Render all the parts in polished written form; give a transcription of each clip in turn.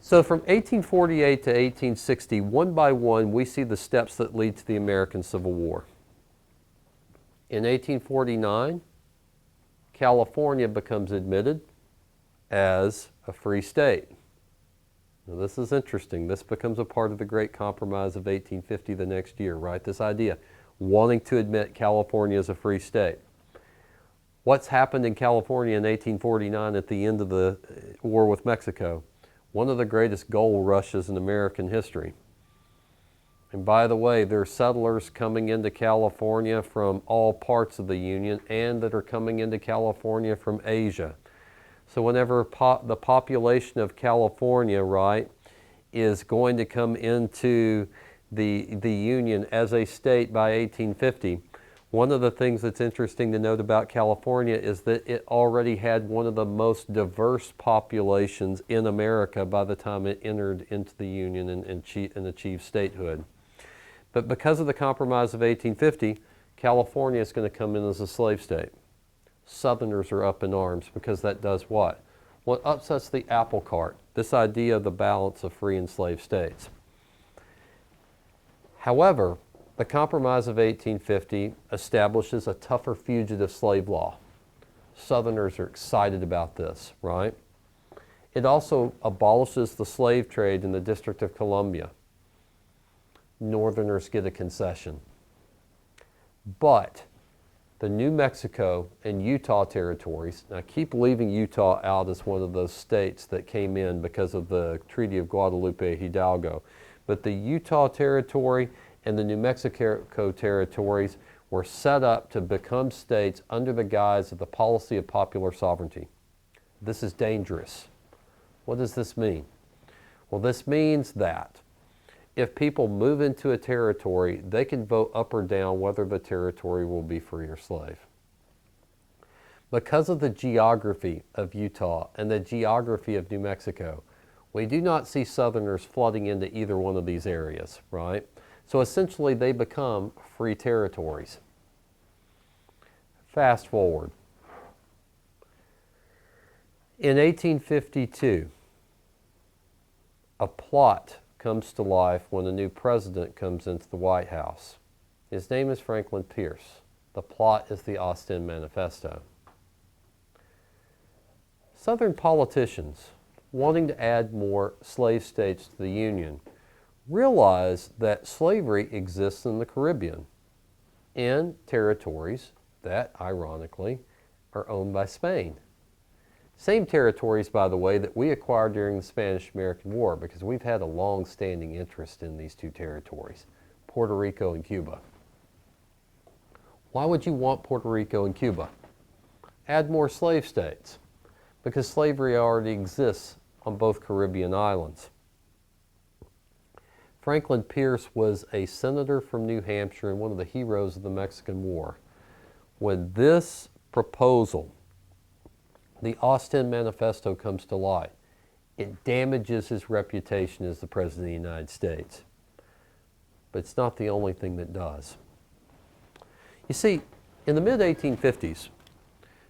So from 1848 to 1860, one by one, we see the steps that lead to the American Civil War. In 1849, California becomes admitted as a free state. Now this is interesting. This becomes a part of the Great Compromise of 1850 the next year, right? This idea, wanting to admit California as a free state. What's happened in California in 1849 at the end of the war with Mexico? One of the greatest gold rushes in American history. And by the way, there are settlers coming into California from all parts of the Union and that are coming into California from Asia. So whenever the population of California, right, is going to come into the Union as a state by 1850, one of the things that's interesting to note about California is that it already had one of the most diverse populations in America by the time it entered into the Union and achieved statehood. But because of the Compromise of 1850, California is going to come in as a slave state. Southerners are up in arms because that does what? Well, it upsets the apple cart, this idea of the balance of free and slave states. However, the Compromise of 1850 establishes a tougher fugitive slave law. Southerners are excited about this, right? It also abolishes the slave trade in the District of Columbia. Northerners get a concession. But the New Mexico and Utah territories, now keep leaving Utah out as one of those states that came in because of the Treaty of Guadalupe Hidalgo, but the Utah territory and the New Mexico territories were set up to become states under the guise of the policy of popular sovereignty. This is dangerous. What does this mean? Well, this means that if people move into a territory, they can vote up or down whether the territory will be free or slave. Because of the geography of Utah and the geography of New Mexico, we do not see Southerners flooding into either one of these areas, right? So essentially they become free territories. Fast forward. In 1852, a plot comes to life when a new president comes into the White House. His name is Franklin Pierce. The plot is the Austin Manifesto. Southern politicians, wanting to add more slave states to the Union, realize that slavery exists in the Caribbean, in territories that, ironically, are owned by Spain. Same territories, by the way, that we acquired during the Spanish-American War, because we've had a long-standing interest in these two territories, Puerto Rico and Cuba. Why would you want Puerto Rico and Cuba? Add more slave states, because slavery already exists on both Caribbean islands. Franklin Pierce was a senator from New Hampshire and one of the heroes of the Mexican War. When this proposal, the Austin Manifesto, comes to light, it damages his reputation as the President of the United States. But it's not the only thing that does. You see, in the mid-1850s,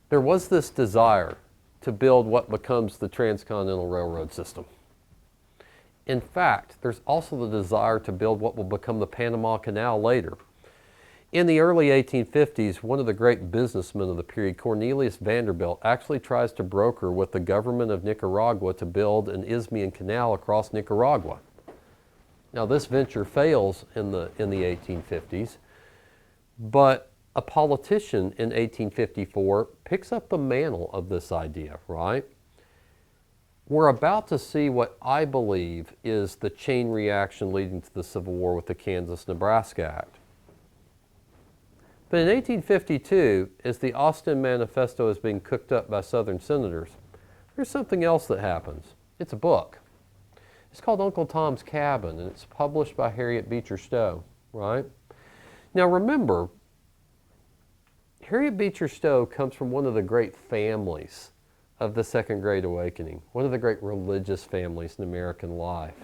there was this desire to build what becomes the Transcontinental Railroad system. In fact, there's also the desire to build what will become the Panama Canal later. In the early 1850s, one of the great businessmen of the period, Cornelius Vanderbilt, actually tries to broker with the government of Nicaragua to build an Isthmian canal across Nicaragua. Now, this venture fails in the 1850s, but a politician in 1854 picks up the mantle of this idea, right? We're about to see what I believe is the chain reaction leading to the Civil War with the Kansas-Nebraska Act. But in 1852, as the Austin Manifesto is being cooked up by Southern senators, there's something else that happens. It's a book. It's called Uncle Tom's Cabin, and it's published by Harriet Beecher Stowe, right? Now remember, Harriet Beecher Stowe comes from one of the great families of the Second Great Awakening, one of the great religious families in American life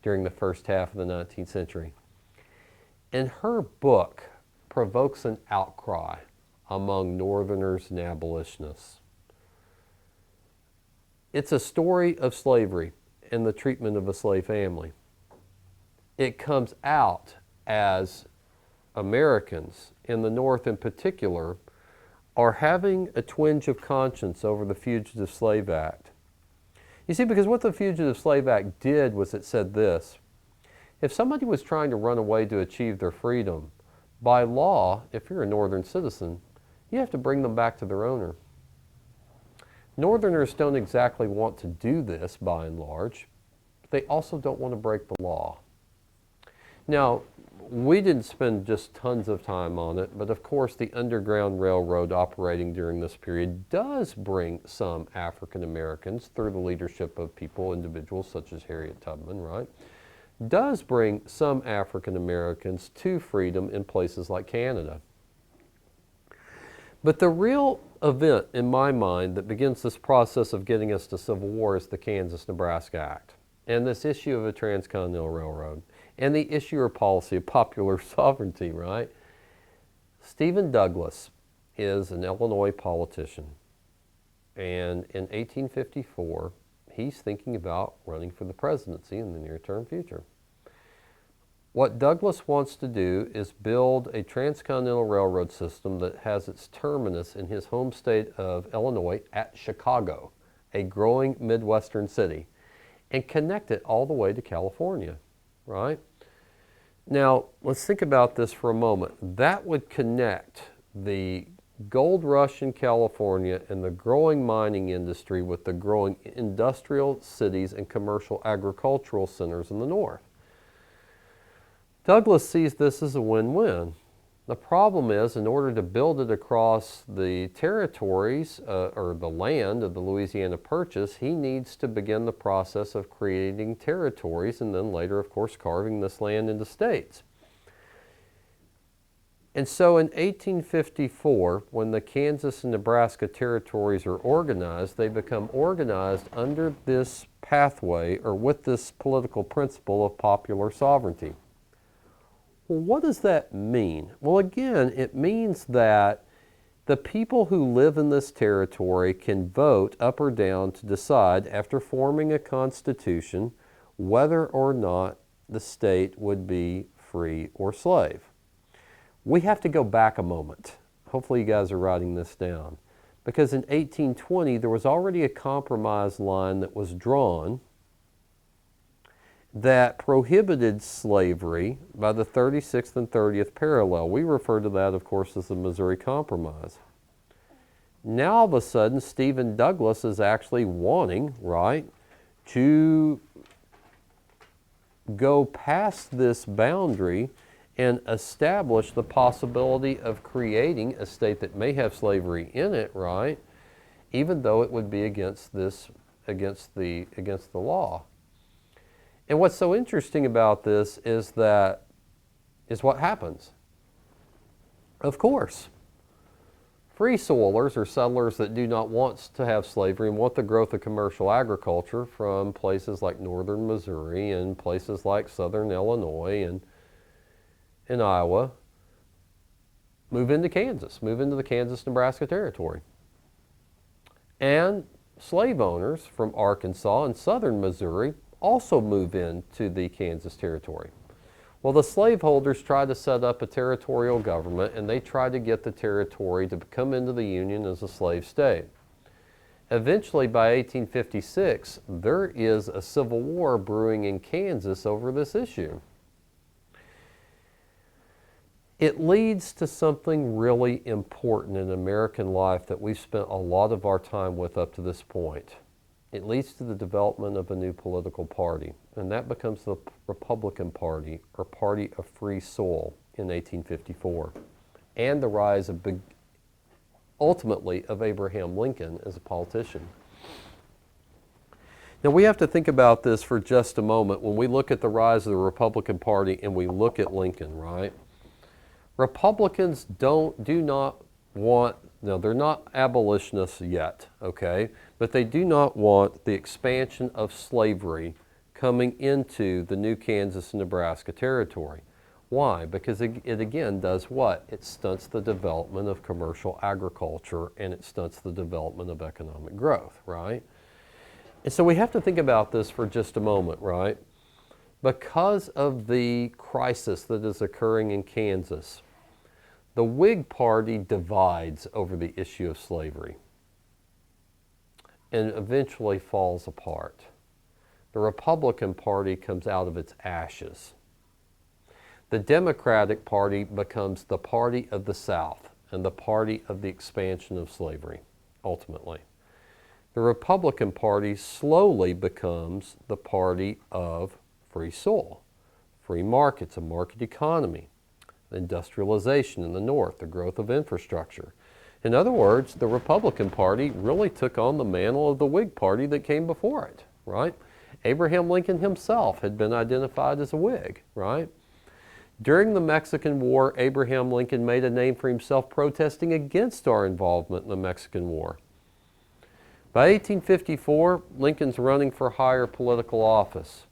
during the first half of the 19th century. And her book provokes an outcry among Northerners and abolitionists. It's a story of slavery, and the treatment of a slave family. It comes out as Americans, in the North in particular, are having a twinge of conscience over the Fugitive Slave Act. You see, because what the Fugitive Slave Act did was it said this: if somebody was trying to run away to achieve their freedom, by law, if you're a Northern citizen, you have to bring them back to their owner. Northerners don't exactly want to do this by and large, but they also don't want to break the law. Now, we didn't spend just tons of time on it, but of course the Underground Railroad operating during this period does bring some African Americans, through the leadership of individuals such as Harriet Tubman, right? Does bring some African Americans to freedom in places like Canada. But the real event in my mind that begins this process of getting us to Civil War is the Kansas-Nebraska Act, and this issue of a transcontinental railroad, and the issue or policy of popular sovereignty, right? Stephen Douglas is an Illinois politician, and in 1854, he's thinking about running for the presidency in the near-term future. What Douglas wants to do is build a transcontinental railroad system that has its terminus in his home state of Illinois at Chicago, a growing Midwestern city, and connect it all the way to California, right? Now, let's think about this for a moment. That would connect the gold rush in California and the growing mining industry with the growing industrial cities and commercial agricultural centers in the north. Douglas sees this as a win-win. The problem is, in order to build it across the territories or the land of the Louisiana Purchase, he needs to begin the process of creating territories and then later, of course, carving this land into states. And so in 1854, when the Kansas and Nebraska territories are organized, they become organized under this pathway or with this political principle of popular sovereignty. Well, what does that mean? Well, again, it means that the people who live in this territory can vote up or down to decide, after forming a constitution, whether or not the state would be free or slave. We have to go back a moment. Hopefully you guys are writing this down. Because in 1820, there was already a compromise line that was drawn that prohibited slavery by the 36th and 30th parallel. We refer to that, of course, as the Missouri Compromise. Now, all of a sudden, Stephen Douglas is actually wanting, right, to go past this boundary and establish the possibility of creating a state that may have slavery in it, right, even though it would be against the law. And what's so interesting about this is what happens. Of course, free soilers or settlers that do not want to have slavery and want the growth of commercial agriculture from places like northern Missouri and places like southern Illinois and Iowa move into Kansas, move into the Kansas-Nebraska territory. And slave owners from Arkansas and southern Missouri also move into the Kansas territory. Well, the slaveholders tried to set up a territorial government, and they tried to get the territory to come into the Union as a slave state. Eventually, by 1856, there is a civil war brewing in Kansas over this issue. It leads to something really important in American life that we've spent a lot of our time with up to this point. It leads to the development of a new political party, and that becomes the Republican Party, or Party of Free Soil, in 1854, and the rise ultimately of Abraham Lincoln as a politician. Now, we have to think about this for just a moment when we look at the rise of the Republican Party and we look at Lincoln, right? Republicans do not want, now they're not abolitionists yet, okay, but they do not want the expansion of slavery coming into the new Kansas and Nebraska territory. Why? Because it again does what? It stunts the development of commercial agriculture and it stunts the development of economic growth, right? And so we have to think about this for just a moment, right? Because of the crisis that is occurring in Kansas, the Whig Party divides over the issue of slavery and eventually falls apart. The Republican Party comes out of its ashes. The Democratic Party becomes the party of the South and the party of the expansion of slavery, ultimately. The Republican Party slowly becomes the party of free soil, free markets, a market economy, industrialization in the North, the growth of infrastructure. In other words, the Republican Party really took on the mantle of the Whig Party that came before it, right? Abraham Lincoln himself had been identified as a Whig, right? During the Mexican War, Abraham Lincoln made a name for himself protesting against our involvement in the Mexican War. By 1854, Lincoln's running for higher political office.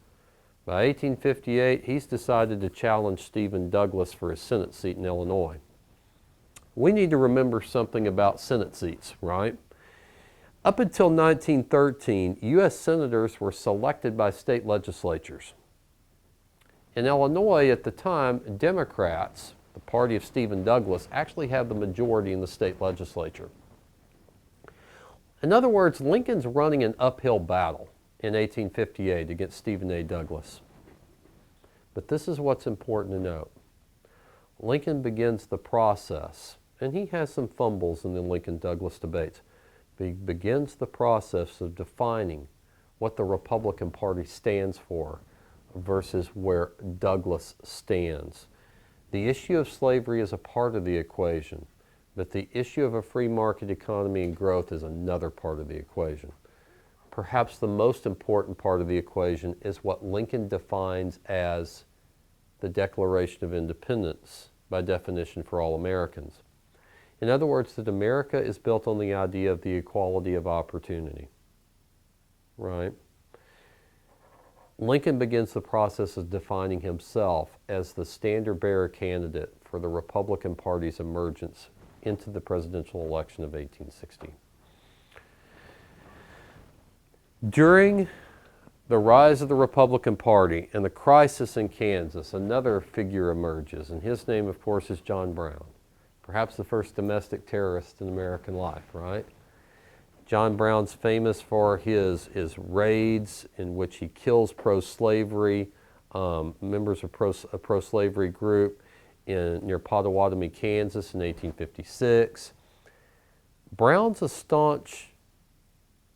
By 1858, he's decided to challenge Stephen Douglas for his Senate seat in Illinois. We need to remember something about Senate seats, right? Up until 1913, U.S. senators were selected by state legislatures. In Illinois at the time, Democrats, the party of Stephen Douglas, actually had the majority in the state legislature. In other words, Lincoln's running an uphill battle in 1858 against Stephen A. Douglas. But this is what's important to note. Lincoln begins the process, and he has some fumbles in the Lincoln-Douglas debates, but he begins the process of defining what the Republican Party stands for versus where Douglas stands. The issue of slavery is a part of the equation, but the issue of a free market economy and growth is another part of the equation. Perhaps the most important part of the equation is what Lincoln defines as the Declaration of Independence, by definition for all Americans. In other words, that America is built on the idea of the equality of opportunity, right? Lincoln begins the process of defining himself as the standard-bearer candidate for the Republican Party's emergence into the presidential election of 1860. During the rise of the Republican Party and the crisis in Kansas, another figure emerges, and his name, of course, is John Brown, perhaps the first domestic terrorist in American life, right? John Brown's famous for his raids in which he kills pro-slavery members of a pro-slavery group near Pottawatomie, Kansas in 1856. Brown's a staunch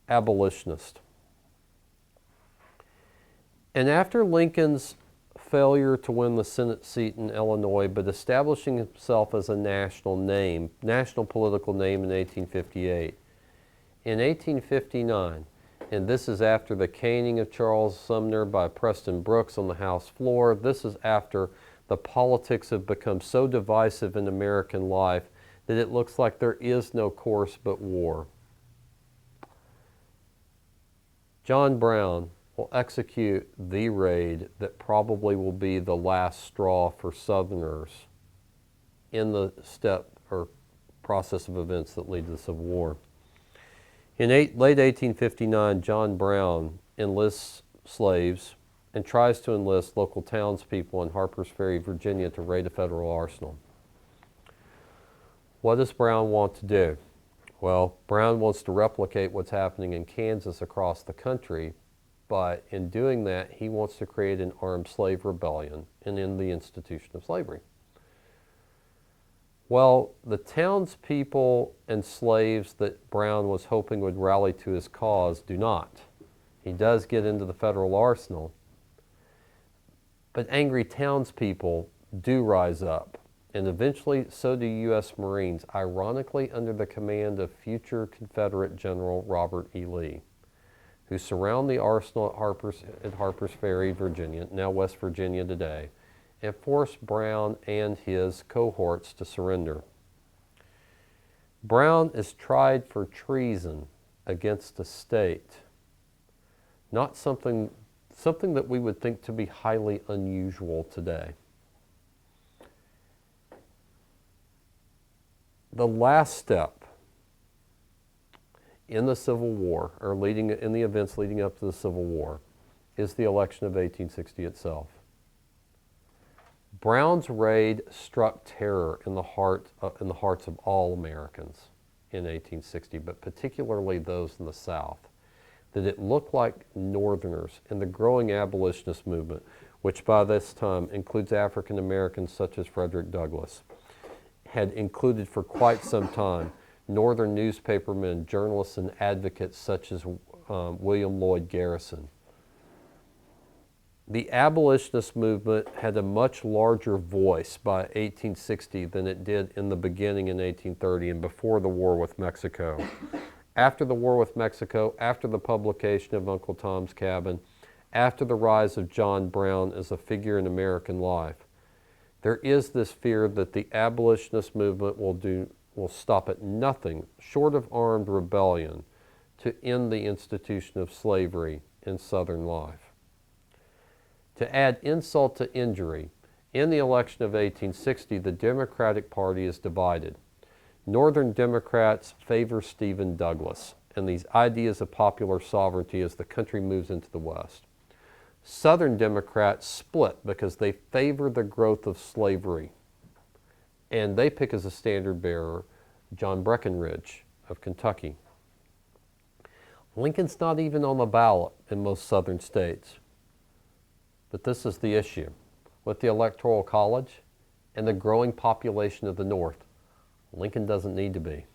abolitionist. And after Lincoln's failure to win the Senate seat in Illinois, but establishing himself as a national political name in 1858, in 1859, and this is after the caning of Charles Sumner by Preston Brooks on the House floor, this is after the politics have become so divisive in American life that it looks like there is no course but war. John Brown will execute the raid that probably will be the last straw for Southerners in the step or process of events that lead to the Civil War. In late 1859, John Brown enlists slaves and tries to enlist local townspeople in Harpers Ferry, Virginia, to raid a federal arsenal. What does Brown want to do? Well, Brown wants to replicate what's happening in Kansas across the country, but in doing that, he wants to create an armed slave rebellion and end the institution of slavery. Well, the townspeople and slaves that Brown was hoping would rally to his cause do not. He does get into the federal arsenal, but angry townspeople do rise up, and eventually so do U.S. Marines, ironically under the command of future Confederate General Robert E. Lee, who surround the arsenal at Harpers Ferry, Virginia, now West Virginia today, and force Brown and his cohorts to surrender. Brown is tried for treason against the state, not something that we would think to be highly unusual today. The last step in the Civil War, or in the events leading up to the Civil War, is the election of 1860 itself. Brown's raid struck terror in the hearts of all Americans in 1860, but particularly those in the South, that it looked like Northerners in the growing abolitionist movement, which by this time includes African Americans such as Frederick Douglass, had included for quite some time Northern newspapermen, journalists, and advocates such as William Lloyd Garrison. The abolitionist movement had a much larger voice by 1860 than it did in the beginning in 1830 and before the war with Mexico. After the war with Mexico, after the publication of Uncle Tom's Cabin, after the rise of John Brown as a figure in American life, there is this fear that the abolitionist movement will stop at nothing short of armed rebellion to end the institution of slavery in Southern life. To add insult to injury, in the election of 1860, the Democratic Party is divided. Northern Democrats favor Stephen Douglas and these ideas of popular sovereignty as the country moves into the West. Southern Democrats split because they favor the growth of slavery, and they pick as a standard bearer John Breckinridge of Kentucky. Lincoln's not even on the ballot in most Southern states. But this is the issue. With the Electoral College and the growing population of the North, Lincoln doesn't need to be.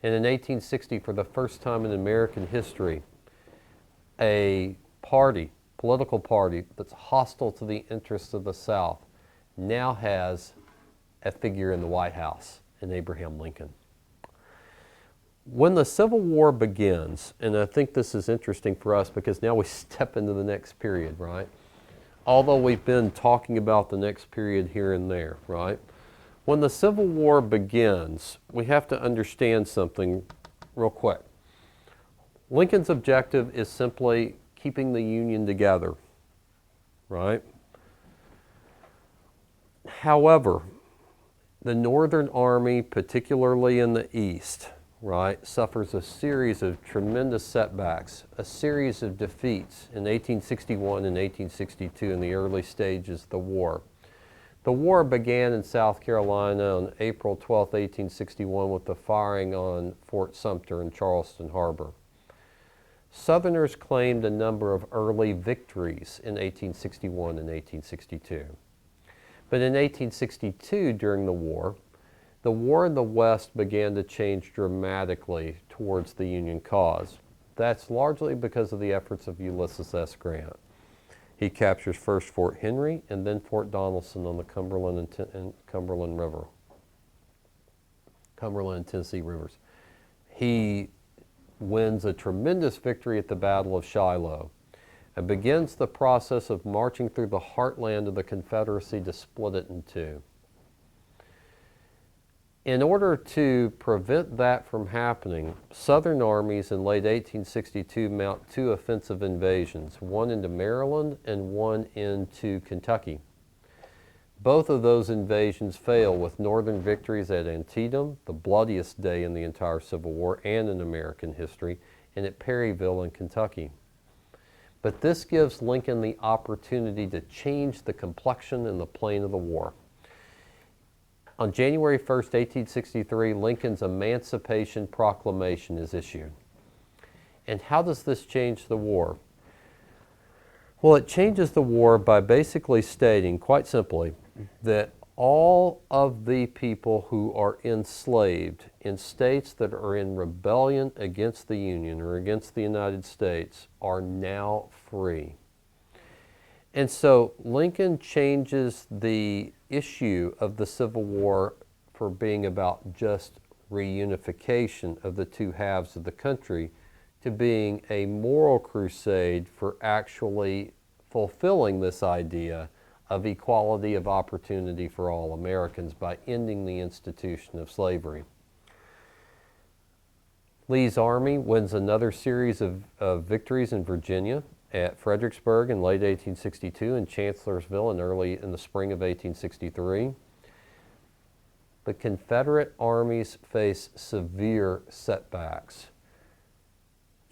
And in 1860, for the first time in American history, a political party that's hostile to the interests of the South now has a figure in the White House in Abraham Lincoln. When the Civil War begins, and I think this is interesting for us because now we step into the next period, right? Although we've been talking about the next period here and there, right? When the Civil War begins, we have to understand something real quick. Lincoln's objective is simply keeping the Union together, right? However, the Northern Army, particularly in the East, right, suffers a series of tremendous setbacks, a series of defeats in 1861 and 1862 in the early stages of the war. The war began in South Carolina on April 12, 1861 with the firing on Fort Sumter in Charleston Harbor. Southerners claimed a number of early victories in 1861 and 1862. But in 1862, during the war in the West began to change dramatically towards the Union cause. That's largely because of the efforts of Ulysses S. Grant. He captures first Fort Henry and then Fort Donelson on the Cumberland and Tennessee rivers. He wins a tremendous victory at the Battle of Shiloh and begins the process of marching through the heartland of the Confederacy to split it in two. In order to prevent that from happening, Southern armies in late 1862 mount two offensive invasions, one into Maryland and one into Kentucky. Both of those invasions fail with Northern victories at Antietam, the bloodiest day in the entire Civil War and in American history, and at Perryville in Kentucky. But this gives Lincoln the opportunity to change the complexion and the plane of the war. On January 1st, 1863, Lincoln's Emancipation Proclamation is issued. And how does this change the war? Well, it changes the war by basically stating, quite simply, that all of the people who are enslaved in states that are in rebellion against the Union or against the United States are now free. And so Lincoln changes the issue of the Civil War for being about just reunification of the two halves of the country to being a moral crusade for actually fulfilling this idea of equality of opportunity for all Americans by ending the institution of slavery. Lee's army wins another series of victories in Virginia, at Fredericksburg in late 1862 and Chancellorsville in the spring of 1863. The Confederate armies face severe setbacks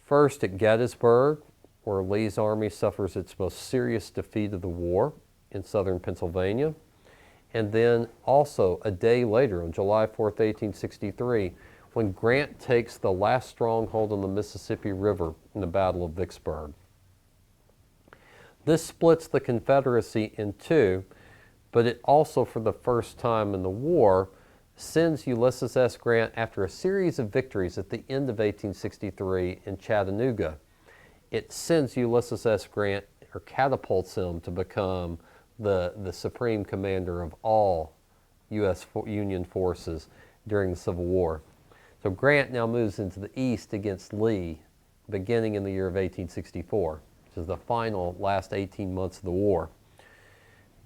First at Gettysburg, where Lee's army suffers its most serious defeat of the war in southern Pennsylvania. And then also a day later, on July 4th, 1863, when Grant takes the last stronghold on the Mississippi River in the Battle of Vicksburg. This splits the Confederacy in two, but it also, for the first time in the war, sends Ulysses S. Grant, after a series of victories at the end of 1863 in Chattanooga, it sends Ulysses S. Grant, or catapults him to become the supreme commander of all U.S. Union forces during the Civil War. So Grant now moves into the east against Lee, beginning in the year of 1864, which is the final last 18 months of the war.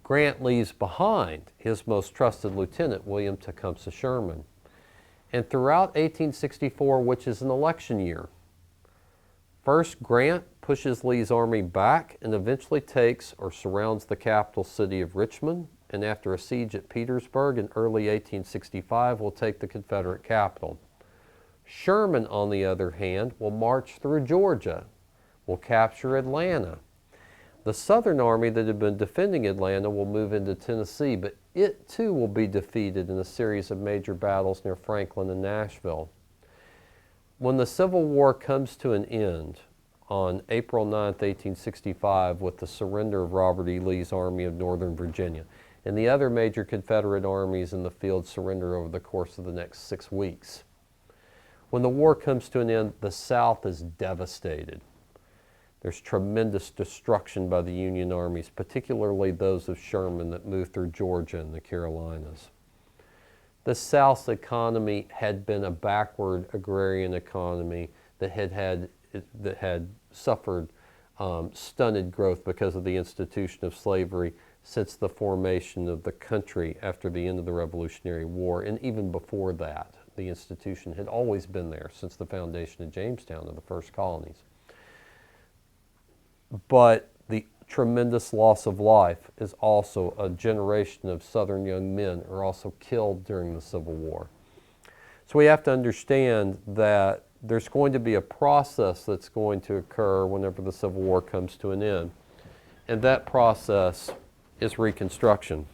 Grant leaves behind his most trusted lieutenant, William Tecumseh Sherman. And throughout 1864, which is an election year, first Grant pushes Lee's army back and eventually takes or surrounds the capital city of Richmond, and after a siege at Petersburg in early 1865 will take the Confederate capital. Sherman, on the other hand, will march through Georgia, will capture Atlanta. The Southern Army that had been defending Atlanta will move into Tennessee, but it too will be defeated in a series of major battles near Franklin and Nashville. When the Civil War comes to an end on April 9, 1865, with the surrender of Robert E. Lee's Army of Northern Virginia, and the other major Confederate armies in the field surrender over the course of the next 6 weeks. When the war comes to an end, the South is devastated. There's tremendous destruction by the Union armies, particularly those of Sherman that moved through Georgia and the Carolinas. The South's economy had been a backward agrarian economy that had suffered stunted growth because of the institution of slavery since the formation of the country after the end of the Revolutionary War, and even before that. The institution had always been there since the foundation of Jamestown and the first colonies. But the tremendous loss of life is also a generation of Southern young men are also killed during the Civil War. So we have to understand that there's going to be a process that's going to occur whenever the Civil War comes to an end. And that process is Reconstruction.